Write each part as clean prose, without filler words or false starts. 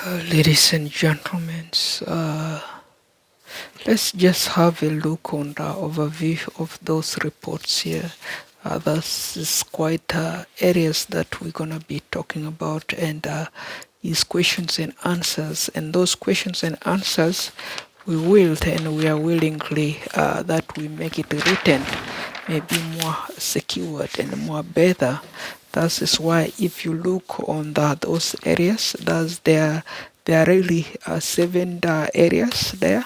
Ladies and gentlemen, uh, let's just have a look on the overview of those reports here. This is quite areas that we're gonna be talking about, and is questions and answers. And those questions and answers, we are willingly that we make it written, maybe more secured and more better. That is why if you look on those areas, there are really seven areas there,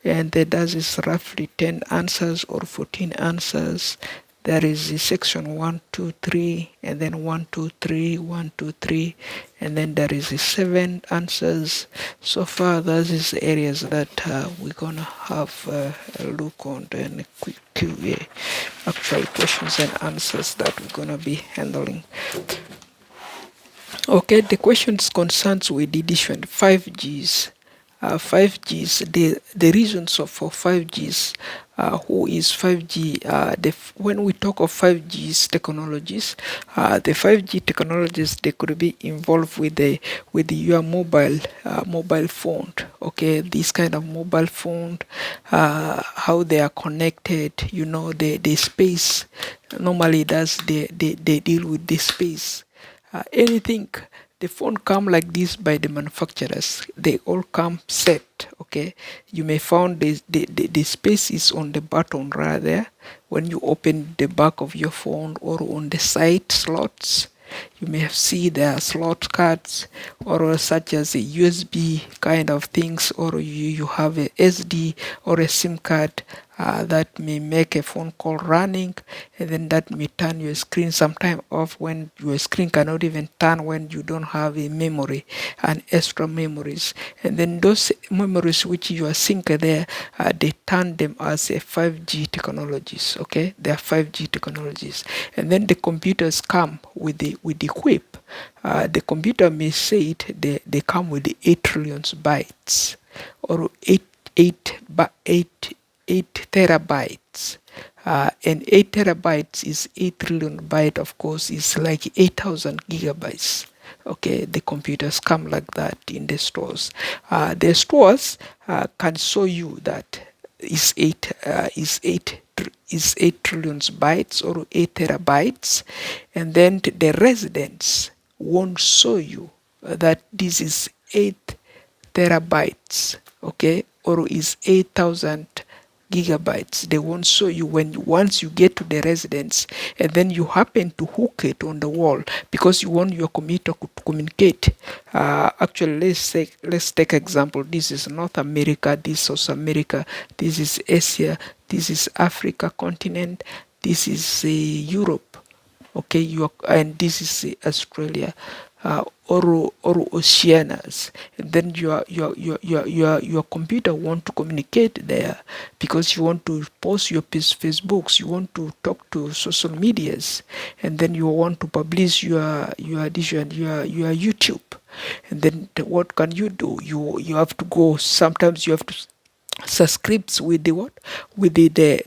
and there does is roughly 10 answers or 14 answers. There is the section 1, 2, 3, and then 1, 2, 3, 1, 2, 3, and then there is the 7 answers. So far, those is areas that we're gonna have a look on, and a quick QA, actual questions and answers that we're gonna be handling. Okay, the questions concerns with the different 5Gs. 5Gs, the reasons for 5Gs, who is 5G, when we talk of 5Gs technologies, the 5G technologies, they could be involved with your mobile phone. Okay, this kind of mobile phone, how they are connected, the space, normally they deal with the space. Anything, the phone come like this by the manufacturers, they all come set. Okay, you may found the space is on the button right there when you open the back of your phone, or on the side slots. You may see there slot cards, or such as a USB kind of things, or you have a SD or a SIM card that may make a phone call running, and then that may turn your screen sometime off when your screen cannot even turn when you don't have a memory and extra memories. And then those memories which you are sync there, they turn them as a 5G technologies. Okay, they are 5G technologies. And then the computers come with the whip. The computer may say they come with the 8 trillion bytes, or 8 terabytes. And 8 terabytes is 8 trillion byte, of course, is like 8,000 gigabytes. Okay, the computers come like that in the stores. The stores can show you that is 8 trillion bytes, or 8 terabytes, and then the residents won't show you that this is 8 terabytes, okay, or is 8,000 gigabytes. They won't show you once you get to the residence, and then you happen to hook it on the wall because you want your computer to communicate. Actually, let's take example. This is North America, this is South America, this is Asia, this is Africa continent, this is Europe. Okay, and this is Australia, or Oceanias. And then your computer want to communicate there, because you want to post your Facebooks, you want to talk to social medias, and then you want to publish your YouTube. And then what can you do? You have to go. Sometimes you have to subscribes with the what, with the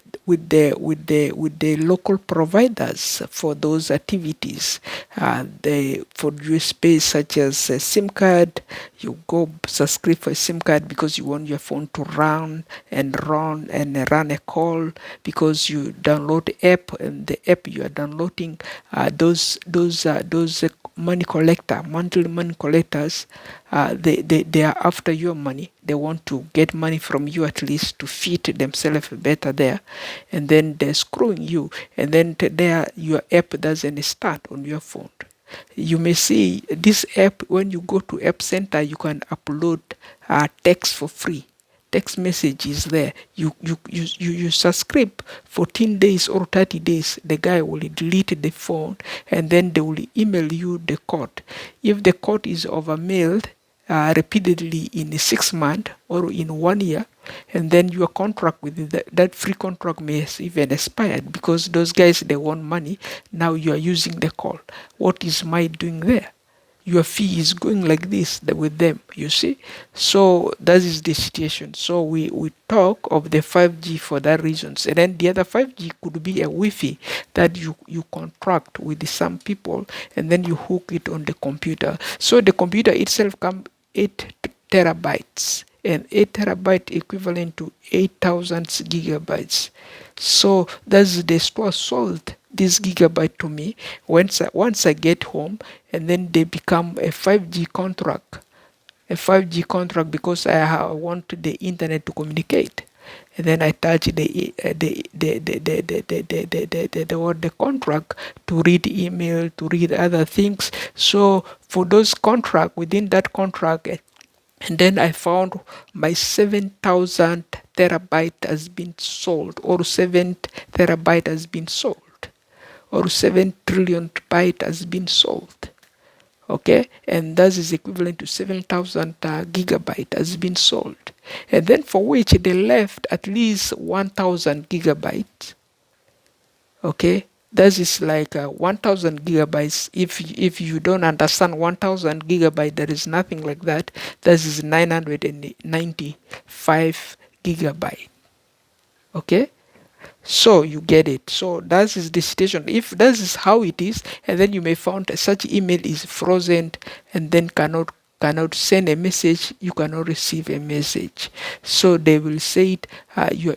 local providers for those activities. For your space, such as a SIM card, you go subscribe for a SIM card because you want your phone to run a call, because you download the app, and the app you are downloading, those monthly money collectors, they are after your money. They want to get money from you, at least to feed themselves better there, and then they're screwing you, and then there your app doesn't start on your phone. You may see this app, when you go to App Center, you can upload text for free. Text message is there. You subscribe 14 days or 30 days. The guy will delete the phone, and then they will email you the code. If the code is overmailed repeatedly in 6 months or in 1 year, and then your contract with that free contract may even expired, because those guys, they want money. Now you are using the call. What is my doing there? Your fee is going like this with them, you see. So that is the situation. So we talk of the 5G for that reasons. And then the other 5G could be a Wi-Fi that you contract with some people, and then you hook it on the computer. So the computer itself 8 terabytes, and 8 terabyte equivalent to 8,000 gigabytes. So that's the store sold this gigabyte to me once I get home, and then they become a 5G contract. A 5G contract because I want the internet to communicate. And then I touch the contract to read email, to read other things. So for those contract, within that contract, and then I found my 7,000 terabyte has been sold, or 7 terabyte has been sold, or 7 trillion byte has been sold. Okay, and that is equivalent to 7,000 gigabyte has been sold, and then for which they left at least 1,000 gigabytes. Okay, that is like 1,000 gigabytes. If you don't understand 1,000 gigabyte, there is nothing like that. That is 995 gigabyte. Okay, so you get it. So that is the situation. If that is how it is, and then you may find such email is frozen, and then cannot send a message, you cannot receive a message. So they will say it, your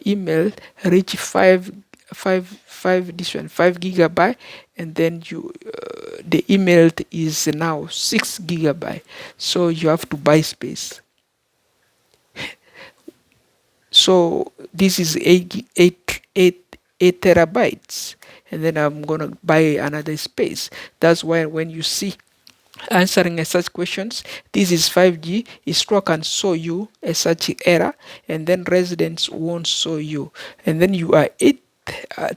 email reach 5 gigabyte, and then the email is now 6 gigabyte. So you have to buy space. So this is 8 terabytes, and then I'm gonna buy another space. That's why when you see answering such questions, this is 5G, store can show you a such error, and then residents won't show you, and then you are 8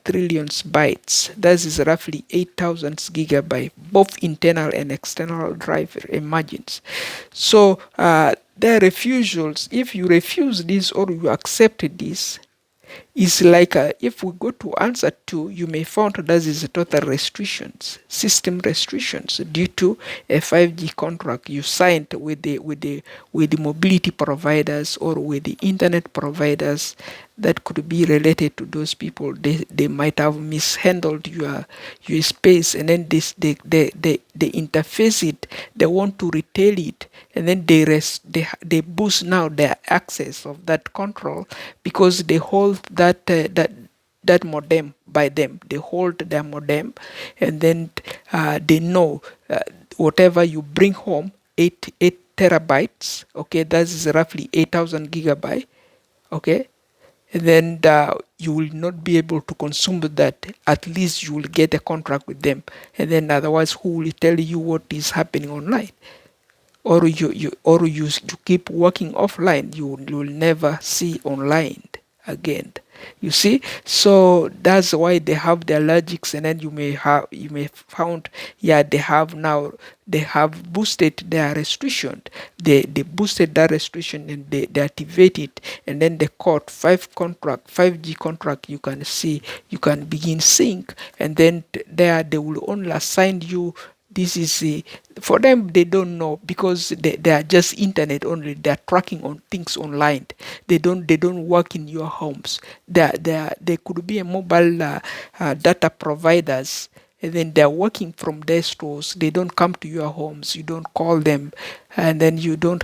trillions bytes. That is roughly 8,000 gigabyte, both internal and external drive emergence. So the refusals, if you refuse this or you accept this, is like if we go to answer 2, you may find that is total restrictions, system restrictions due to a 5G contract you signed with the mobility providers or with the internet providers that could be related to those people. They might have mishandled your space, and then they interface it. They want to retail it, and then they boost now their access of that control because they hold that modem by them. They hold their modem, and then they know whatever you bring home, 8 terabytes. Okay, that is roughly 8,000 gigabyte. Okay, and then you will not be able to consume that. At least you will get a contract with them, and then otherwise, who will tell you what is happening online? Or you keep working offline, you will never see online again. You see, so that's why they have their logics, and then you may found, yeah, they have boosted their restriction. They boosted that restriction, and they activate it, and then they caught 5G contract. You can see, you can begin sync, and then there they will only assign you. This is for them, they don't know because they are just internet only. They are tracking on things online. They don't work in your homes. They could be a mobile data providers, and then they're working from their stores. They don't come to your homes. You don't call them, and then you don't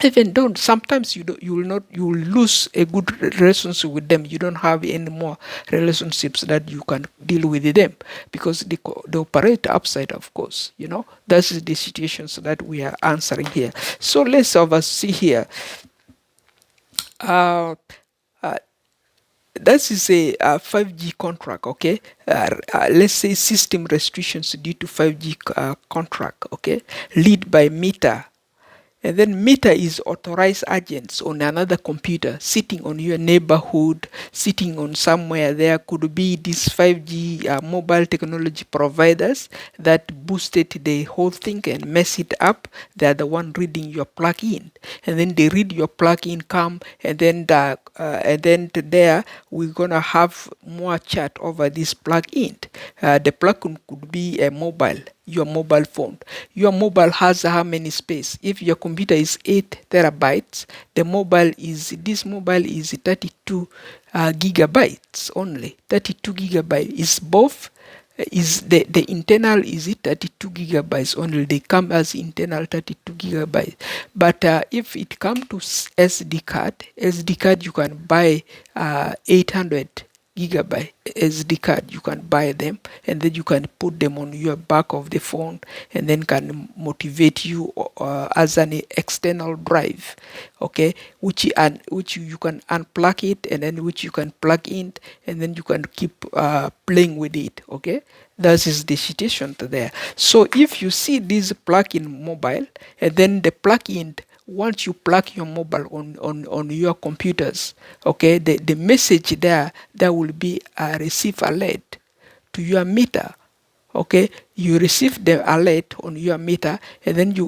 even don't sometimes you will lose a good relationship with them. You don't have any more relationships that you can deal with them because they operate upside, of course. That's the situations that we are answering here. So let's see here. uh, uh that is a 5G contract. Okay, let's say system restrictions due to 5G contract. Okay, lead by Meta. And then Meta is authorized agents on another computer sitting on your neighborhood, sitting on somewhere. There could be these 5G mobile technology providers that boosted the whole thing and mess it up. They're the one reading your plugin, and then they read your plugin, come, and then there we're gonna have more chat over this plugin. The plugin could be your mobile phone. Your mobile has how many space? If your computer is 8 terabytes, this mobile is 32 gigabytes only. 32 gigabytes is both is the internal is it 32 gigabytes only. They come as internal 32 gigabytes. But if it come to SD card you can buy 800 gigabyte SD card. You can buy them, and then you can put them on your back of the phone, and then can motivate you as an external drive, okay, which you can unplug it, and then which you can plug in, and then you can keep playing with it, okay. That is the situation there. So if you see this plug-in mobile, and then the plug-in, once you plug your mobile on your computers, okay, the message there will be a receive alert to your meter, okay. You receive the alert on your meter, and then you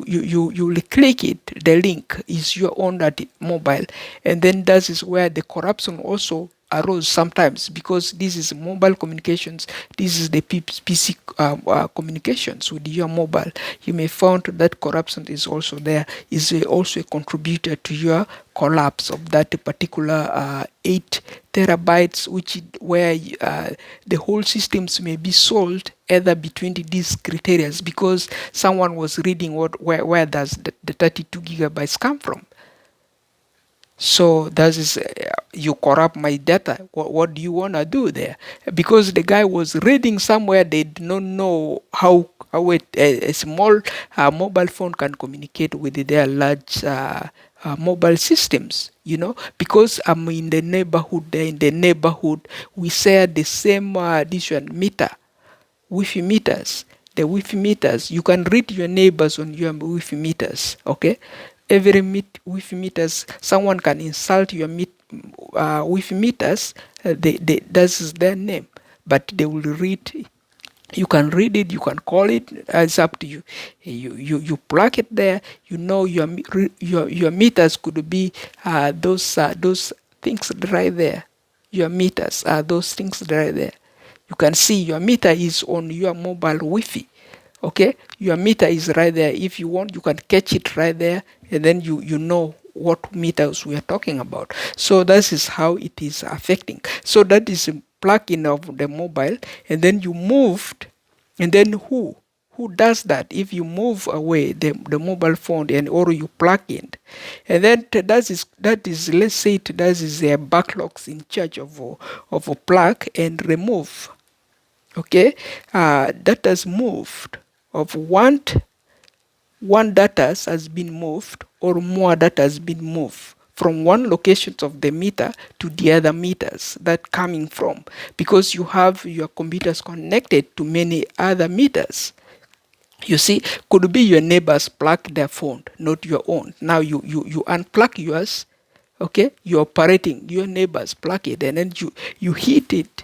will click it. The link is your own at mobile, and then that is where the corruption also arose sometimes, because this is mobile communications. This is the PC communications with your mobile. You may find that corruption is also there, is also a contributor to your collapse of that particular 8 terabytes, where the whole systems may be sold either between these criteria, because someone was reading where does the 32 gigabytes come from. So that is you corrupt my data. What do you want to do there? Because the guy was reading somewhere, they did not know how a small mobile phone can communicate with their large mobile systems, because I'm in the neighborhood. There in the neighborhood, we share the same meter, Wi-Fi meters. The Wi-Fi meters, you can read your neighbors on your Wi-Fi meters, okay? Every Wi-Fi meters, someone can insult your Wi-Fi meters, that's their name, but they will read. You can read it, you can call it, it's up to you. You plug it there. Your meters could be those things right there. Your meters are those things right there. You can see your meter is on your mobile Wi-Fi. Okay, your meter is right there. If you want, you can catch it right there, and then you know what meters we are talking about. So that is how it is affecting. So that is a plug-in of the mobile, and then you moved, and then who does that? If you move away the mobile phone, and or you plug in, and then that is let's say that is a backlogs in charge of a plug and remove. Okay, data is moved of one data has been moved, or more data has been moved from one location of the meter to the other meters that coming from, because you have your computers connected to many other meters. You see, could be your neighbors plug their phone, not your own. Now you unplug yours, okay? You're operating your neighbors plug it, and then you hit it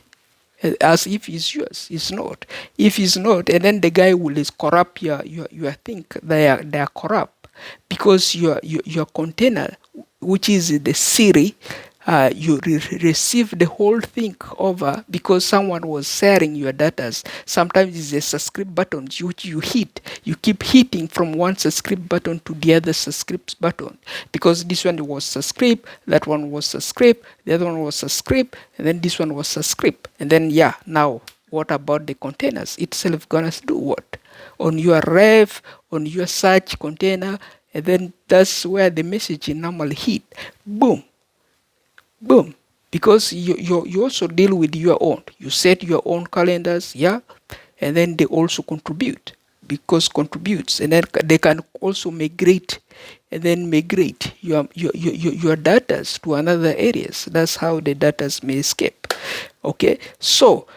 as if it's yours. It's not. If it's not, and then the guy will is corrupt your thing. They are corrupt, because your container, which is the Siri, you receive the whole thing over, because someone was sharing your data. Sometimes it's a subscribe button which you hit. You keep hitting from one subscribe button to the other subscribe button, because this one was subscribe, that one was subscribe, the other one was subscribe, and then this one was subscribe. And then now what about the containers itself gonna do what? On your ref, on your search container, and then that's where the message normally hit. Boom. Boom. Because you also deal with your own. You set your own calendars, and then they also contribute, because contributes, and then they can also migrate, and then migrate your data to another areas. That's how the data may escape. Okay, so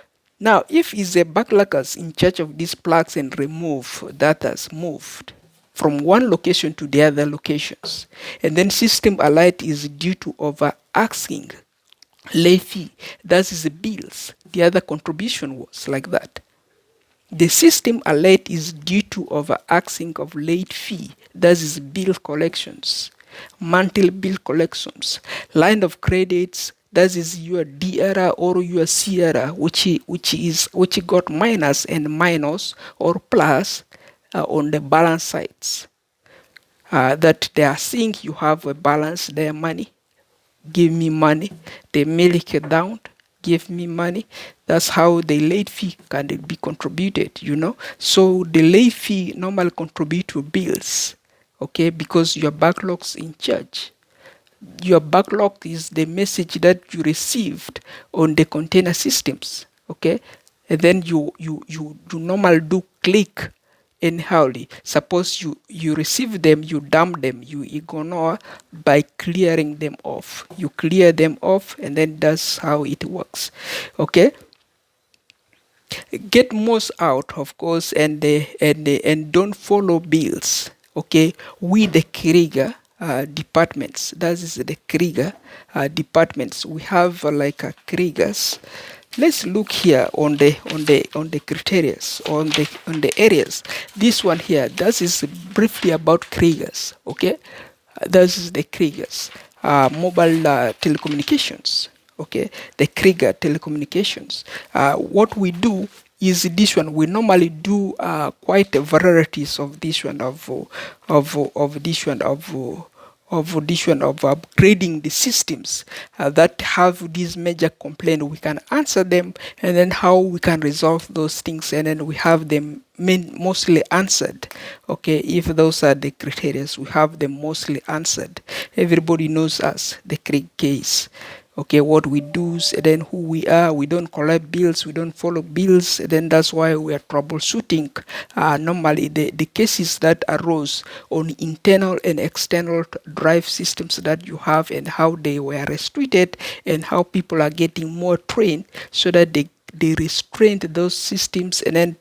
now if is a backloggers in charge of these plugs and remove data moved from one location to the other locations, and then system alert is due to over asking late fee, that is the bills. The other contribution was like that. The system alert is due to overacting of late fee, that is bill collections, monthly bill collections, line of credits, that is your DRR or your CRR, which got minus and minus or plus on the balance sides. That they are seeing you have a balance their money. Give me money. They mail it down. give me money. That's how the late fee can be contributed, So the late fee normally contribute to bills, okay, because your backlog's in charge. Your backlog is the message that you received on the container systems, okay, and then you normally do click anyhowly. Suppose you receive them, you dump them, you ignore by clearing them off. You clear them off, and then that's how it works, okay. Get most out, of course, and don't follow bills. Okay, we the Kiriga departments. That is the Kiriga departments. We have Kirigas. Let's look here on the criteria, on the areas. This one here, that is briefly about Krigas. Okay, this is the Krigas mobile telecommunications. Okay, the Kiriga Telecommunications. What we do is this one. We normally do quite a varieties of this one of this one of this one of upgrading the systems that have this major complaint. We can answer them, and then how we can resolve those things, and then we have them mostly answered. Okay, if those are the criteria, we have them mostly answered. Everybody knows us, the case. Okay, what we do, then who we are. We don't collect bills, we don't follow bills, then that's why we are troubleshooting normally the cases that arose on internal and external drive systems that you have, and how they were restricted, and how people are getting more trained so that they restrain those systems, and then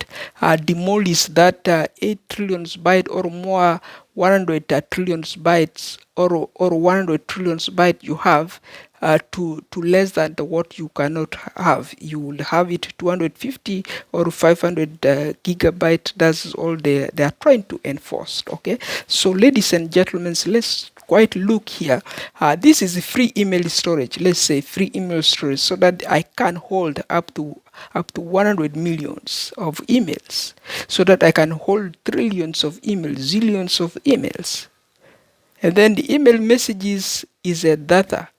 demolish that 8 trillion byte or more, 100 trillion bytes, or 100 trillion byte you have, to less than what you cannot have. You will have it 250 or 500 gigabyte. That's all they are trying to enforce. Okay, so ladies and gentlemen, let's quite look here. This is a free email storage. Let's say free email storage, so that I can hold up to 100 millions of emails, so that I can hold trillions of emails, zillions of emails. And then the email messages is a data,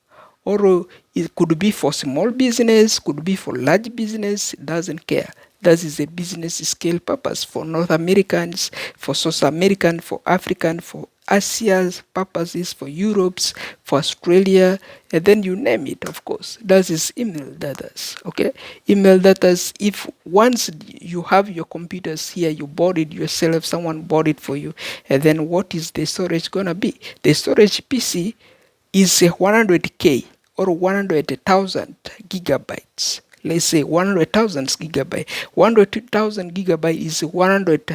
or it could be for small business, could be for large business, it doesn't care. That is a business scale purpose for North Americans, for South American, for African, for Asia's purposes, for Europe's, for Australia, and then you name it, of course. That is email data. Okay, email data. If once you have your computers here, you bought it yourself, someone bought it for you, and then what is the storage gonna be? The storage PC is a 100K or 100,000 gigabytes. Let's say 100,000 gigabyte. 100,000 gigabyte is 100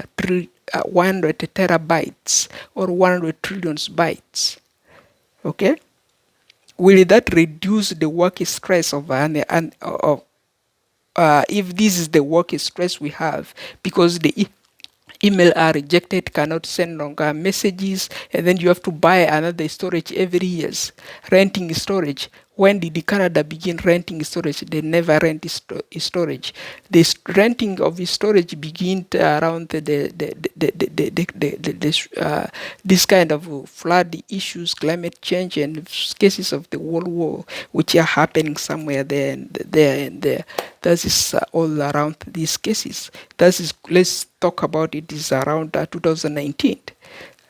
terabytes or 100 trillion bytes. Okay, will that reduce the work stress of if this is the work stress we have, because the email are rejected, cannot send longer messages, and then you have to buy another storage every years. Renting storage. When did Canada begin renting storage? They never rent storage. The renting of storage began around this kind of flood issues, climate change, and cases of the World War, which are happening somewhere there and there and there. That is all around these cases. That is, let's talk about it, is around 2019.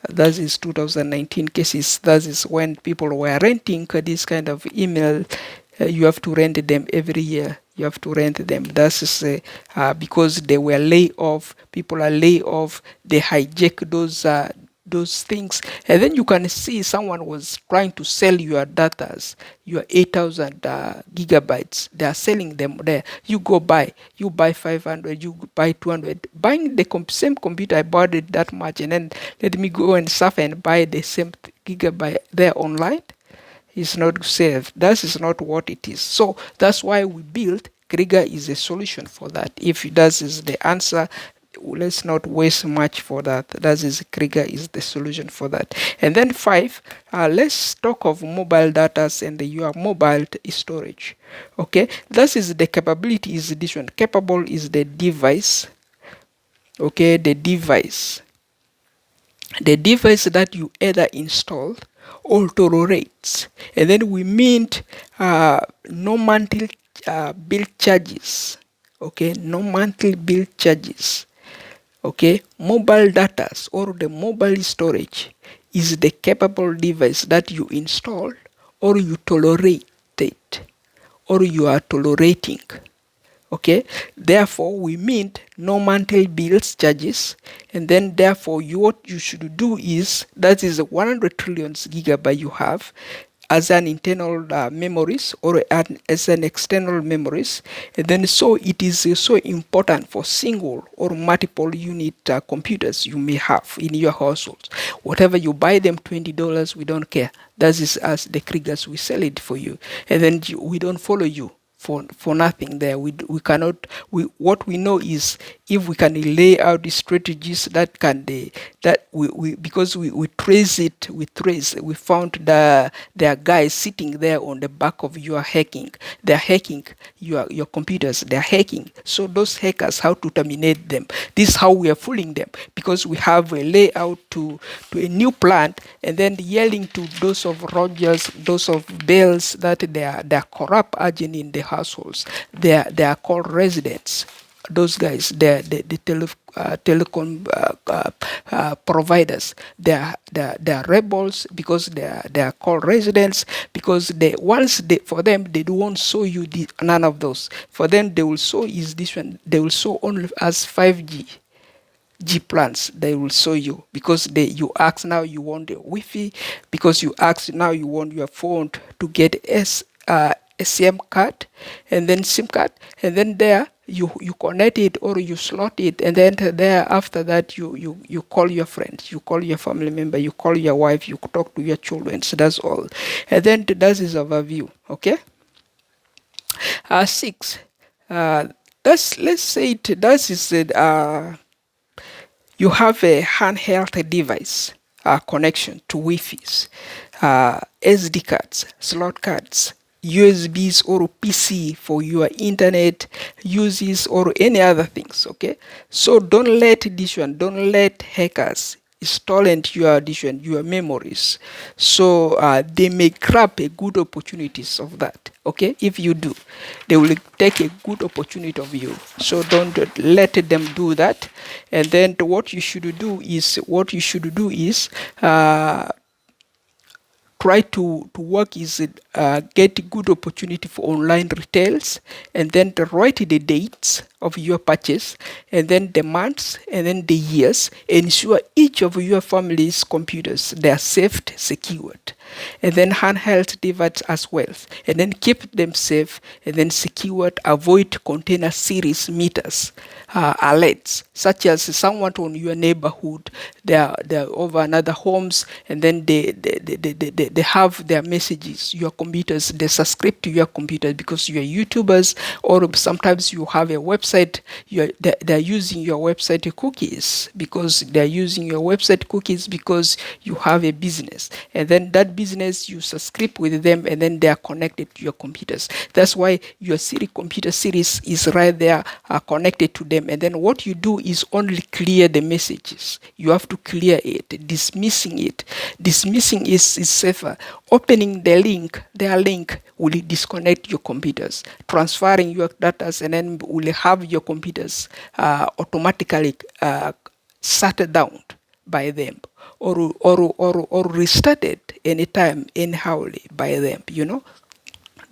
That is 2019 cases. That is when people were renting this kind of email. You have to rent them every year. You have to rent them. That is because they were laid off. People are laid off. They hijack those things, and then you can see someone was trying to sell your datas, your 8,000 gigabytes. They are selling them there. You go buy, you buy 500, you buy 200. Buying the same computer, I bought it that much, and then let me go and suffer and buy the same gigabyte there online. It's not safe. That is not what it is. So that's why we built Kiriga is a solution for that. If that is the answer, let's not waste much for that. That is, Kiriga is the solution for that. And then 5, let's talk of mobile data and your mobile storage. Okay, that is the capability is this one. Capable is the device. Okay, the device that you either install or tolerate, and then we mean no monthly bill charges. Okay, no monthly bill charges. Okay, mobile data or the mobile storage is the capable device that you install or you tolerate it or you are tolerating. Okay, therefore we mean no monthly bills charges, and then therefore what you should do is, that is 100 trillion gigabyte you have as an internal memories or as an external memories. And then so it is so important for single or multiple unit computers you may have in your households. Whatever you buy them, $20, we don't care. That is as the Krigers, we sell it for you, and then we don't follow you for nothing there. We cannot, what we know is, if we can lay out the strategies that can that we because we trace it, we found there are guys sitting there on the back of your hacking. They're hacking your computers, they're hacking. So those hackers, how to terminate them? This is how we are fooling them, because we have a layout to a new plant, and then yelling to those of Rogers, those of Bells, that they are corrupt agent in the households. They are called residents. Those guys, they're the telecom providers. They're rebels, because they are called residents, because for them they don't show you none of those. For them, they will show is this one. They will show only as 5G plans. They will show you, because you ask now you want the Wi-Fi, because you ask now you want your phone to get a SIM card, and then SIM card, and then there you connect it or you slot it, and then there after that you call your friends, you call your family member, you call your wife, you talk to your children. So that's all, and then that is overview. Okay. 6. Let's say that is you have a handheld device connection to Wi-Fi's, SD cards, slot cards, USBs or PC for your internet uses or any other things. Okay, so don't let hackers stolen your memories. So they may grab a good opportunities of that. Okay, if you do, they will take a good opportunity of you. So don't let them do that. And then what you should do is try to work is get good opportunity for online retails, and then to write the dates of your purchase, and then the months, and then the years. Ensure each of your family's computers, they are safe, secured, and then handheld devices as well, and then keep them safe and then secured. Avoid container series meters alerts, such as someone on your neighborhood, they're over another homes, and then they have their messages, your computers, they subscribe to your computer because you are YouTubers, or sometimes you have a website, they're using your website cookies, because they're using your website cookies because you have a business, and then that business you subscribe with them, and then they are connected to your computers. That's why your Siri computer series is right there connected to them. And then what you do is only clear the messages. You have to clear it. Dismissing is safer. Opening their link will disconnect your computers, transferring your data, and then will have your computers automatically shut down by them, or restarted anytime, anyhow by them.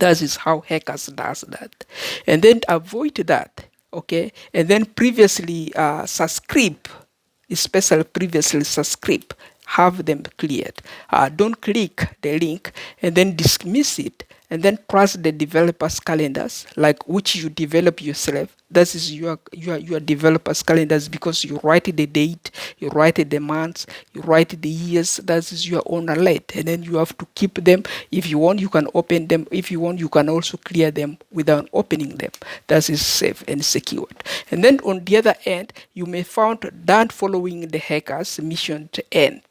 That is how hackers does that. And then avoid that. Okay, and then previously subscribe, especially previously subscribe, have them cleared. Don't click the link and then dismiss it, and then trust the developers' calendars, like which you develop yourself. That is your developers' calendars, because you write the date, you write the months, you write the years. That is your own alert, and then you have to keep them. If you want, you can open them. If you want, you can also clear them without opening them. That is safe and secured. And then on the other end, you may find that following the hackers' mission to end.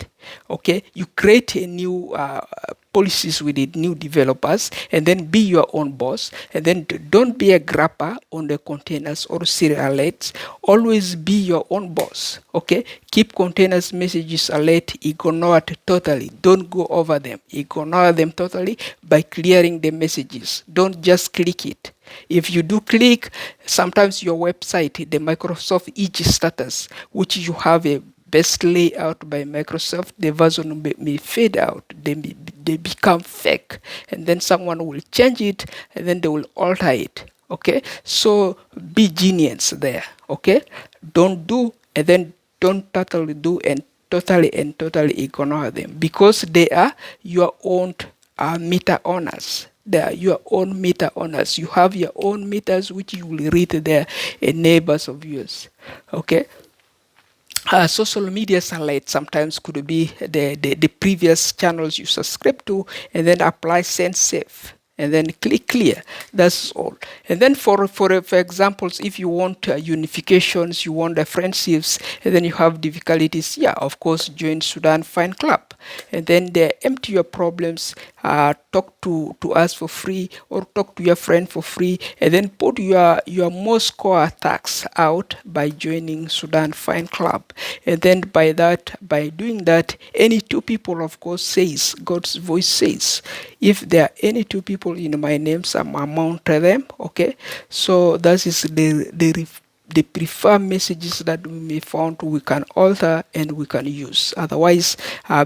Okay, you create a new policies with the new developers, and then be your own boss, and then don't be a grabber on the containers or serial alerts. Always be your own boss. Okay, keep containers messages alert, ignore it totally. Don't go over them. Ignore them totally by clearing the messages. Don't just click it. If you do click, sometimes your website, the Microsoft Edge status, which you have a best layout by Microsoft, the version may fade out, they become fake, and then someone will change it, and then they will alter it. Okay, so be genius there. Okay, don't do, and then don't totally do and totally ignore them, because they are your own meter owners. They are your own meter owners. You have your own meters which you will read there, neighbors of yours. Okay. Social media satellite sometimes could be the previous channels you subscribe to, and then apply send save, and then click clear. That's all. And then for examples, if you want unifications, you want friendships, and then you have difficulties, yeah, of course, join Sudan Fine Club. And then they empty your problems, talk to us for free, or talk to your friend for free, and then put your most core attacks out by joining Sudan Fine Club. And then by doing that, any two people, of course, says, God's voice says, if there are any two people in my name, some amount to them. Okay, so that is the preferred messages that we may found we can alter and we can use. Otherwise,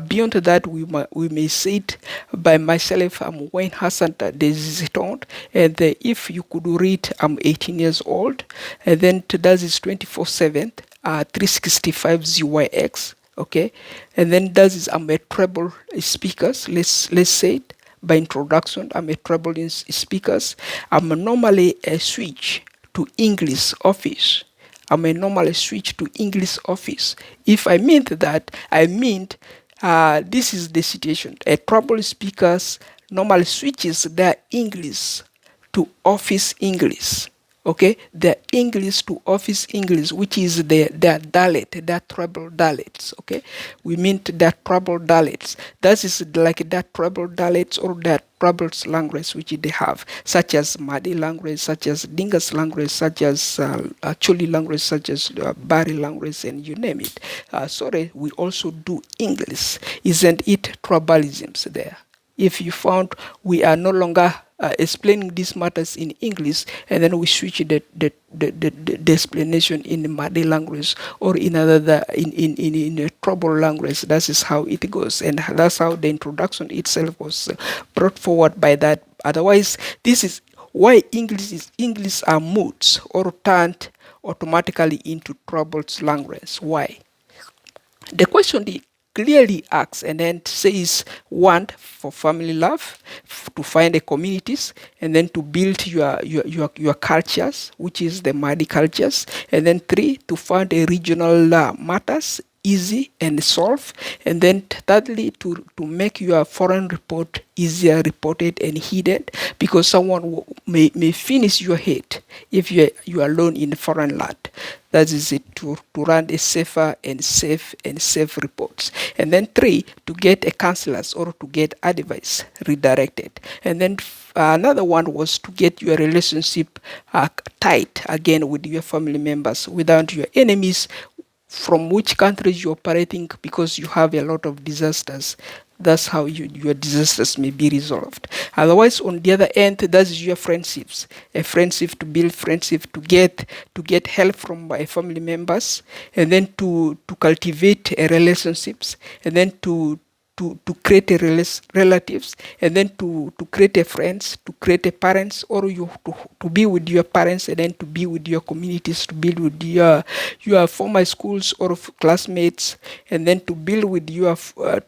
beyond that, we may say it by myself. I'm Wayne Hassan Desiton, and if you could read, I'm 18 years old, and then that is 24/7, 365 ZYX. Okay, and then that is I'm a treble speakers. Let's say it by introduction. I'm a treble speakers. I'm normally a switch to English office. I may normally switch to English office. If I meant that, I meant this is the situation. A trouble speakers normally switches their English to office English. Okay, the English to office English, which is their dialect, their tribal dialects. Okay, we mean their tribal dialects. That is like their tribal dialects or their tribal language which they have, such as Madi language, such as Dingas language, such as Choli language, such as Bari language, and you name it. Sorry, we also do English. Isn't it tribalisms there? If you found we are no longer explaining these matters in English, and then we switch the explanation in the Madi language or in another in a trouble language, that is how it goes, and that's how the introduction itself was brought forward by that. Otherwise, this is why English are moods or turned automatically into troubled language. Why? The question clearly asks and then says, one, for family love, to find the communities, and then to build your cultures, which is the Madi cultures, and then three, to find the regional matters easy and solve, and then thirdly, to make your foreign report easier reported and hidden, because someone may finish your head if you are alone in a foreign land. That is it, to run a safer and safe reports. And then three, to get a counselors or to get advice redirected. And then another one was to get your relationship tight again with your family members without your enemies, from which countries you're operating, because you have a lot of disasters. That's how your disasters may be resolved. Otherwise, on the other end, that's your friendships. A friendship, to build friendship, to get help from my family members, and then to cultivate relationships, and then to create relatives, and then to create a friends, to create a parents, or you to be with your parents, and then to be with your communities, to build with your former schools or classmates, and then to build with your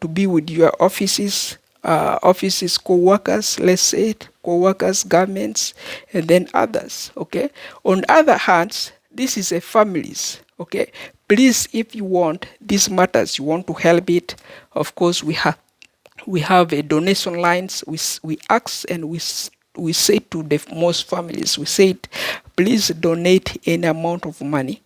to be with your offices, co-workers, let's say it, co-workers, governments, and then others. Okay. On the other hand, this is a families. Okay, please, if you want these matters, you want to help it, of course we have a donation lines. We ask and we say to the most families, we say, please donate any amount of money,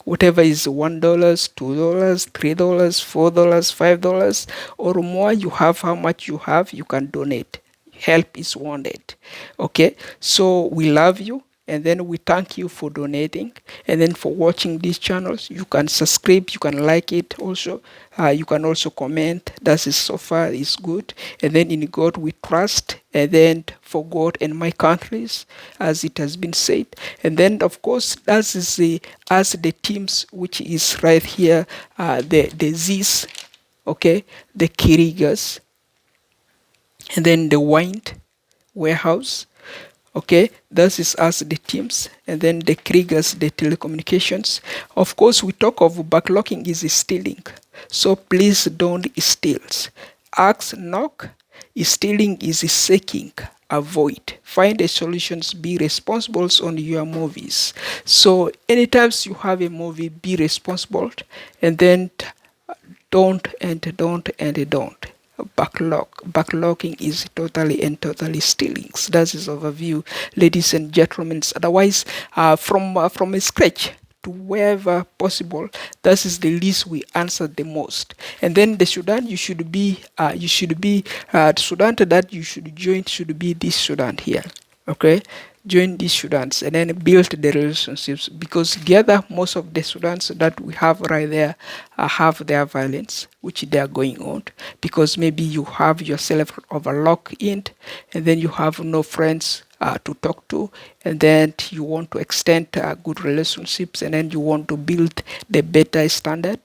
whatever is $1, $2, $3, $4, $5, or more you have, how much you have, you can donate. Help is wanted. Okay, so we love you. And then we thank you for donating and then for watching these channels. You can subscribe, you can like it also. You can also comment. That is so far is good. And then in God we trust, and then for God and my countries, as it has been said. And then of course that is the as the teams which is right here, the Z's, okay, the Kirigas, and then the Wind warehouse. Okay, this is us, the teams, and then the Krigers, the telecommunications. Of course, we talk of backlocking is stealing. So please don't steal. Ask, knock. Stealing is seeking. Avoid. Find a solutions. Be responsible on your movies. So anytime you have a movie, be responsible, and then don't. Backlogging is totally and totally stealing. So that is overview, ladies and gentlemen. Otherwise, from a scratch to wherever possible, that is the least we answer the most. And then the Sudan the Sudan that you should join should be this Sudan here. Okay, join these Sudans and then build the relationships, because together most of the Sudans that we have right there have their violence which they are going on, because maybe you have yourself overlocked in, and then you have no friends to talk to, and then you want to extend good relationships, and then you want to build the better standard.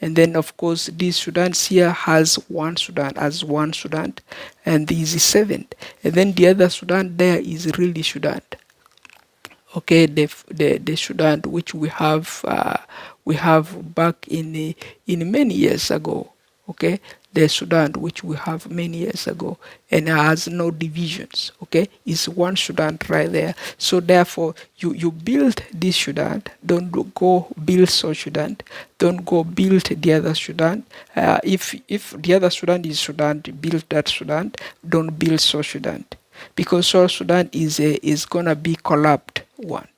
And then of course this Sudan here has one Sudan as one Sudan, and this is seven. And then the other Sudan there is really Sudan. Okay, the Sudan which we have back in many years ago. Okay, the Sudan which we have many years ago, and has no divisions. Okay, it's one Sudan right there. So therefore, you build this Sudan. Don't go build South Sudan. Don't go build the other Sudan. If the other Sudan is Sudan, build that Sudan. Don't build South Sudan, because South Sudan is gonna be collapsed one.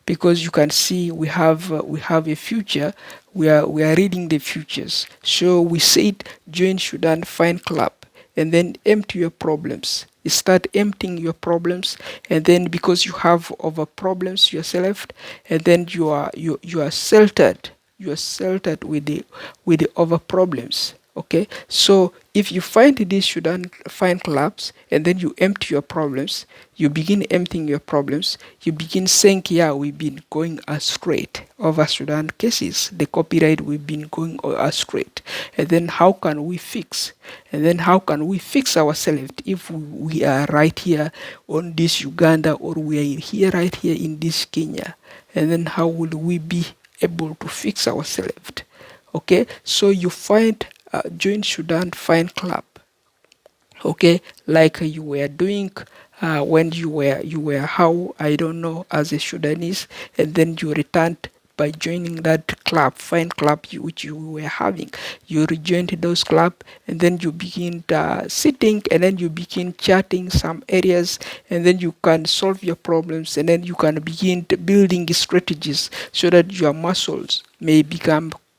Because you can see we have a future. We are reading the futures. So we said join Sudan Fine Club, and then empty your problems. You start emptying your problems, and then because you have other problems yourself, and then you are sheltered. You are sheltered with the other problems. Okay, so if you find this Sudan find clubs, and then you empty your problems, you begin emptying your problems, you begin saying, yeah, we've been going straight over Sudan cases, the copyright we've been going straight, and then how can we fix? And then how can we fix ourselves if we are right here on this Uganda, or we are here right here in this Kenya? And then how will we be able to fix ourselves? Okay, so you find join Sudan Fine Club. Okay, like you were doing when you were how I don't know as a Sudanese, and then you returned by joining that club, fine club which you were having. You rejoined those club, and then you begin sitting, and then you begin chatting some areas, and then you can solve your problems, and then you can begin building strategies so that your muscles may become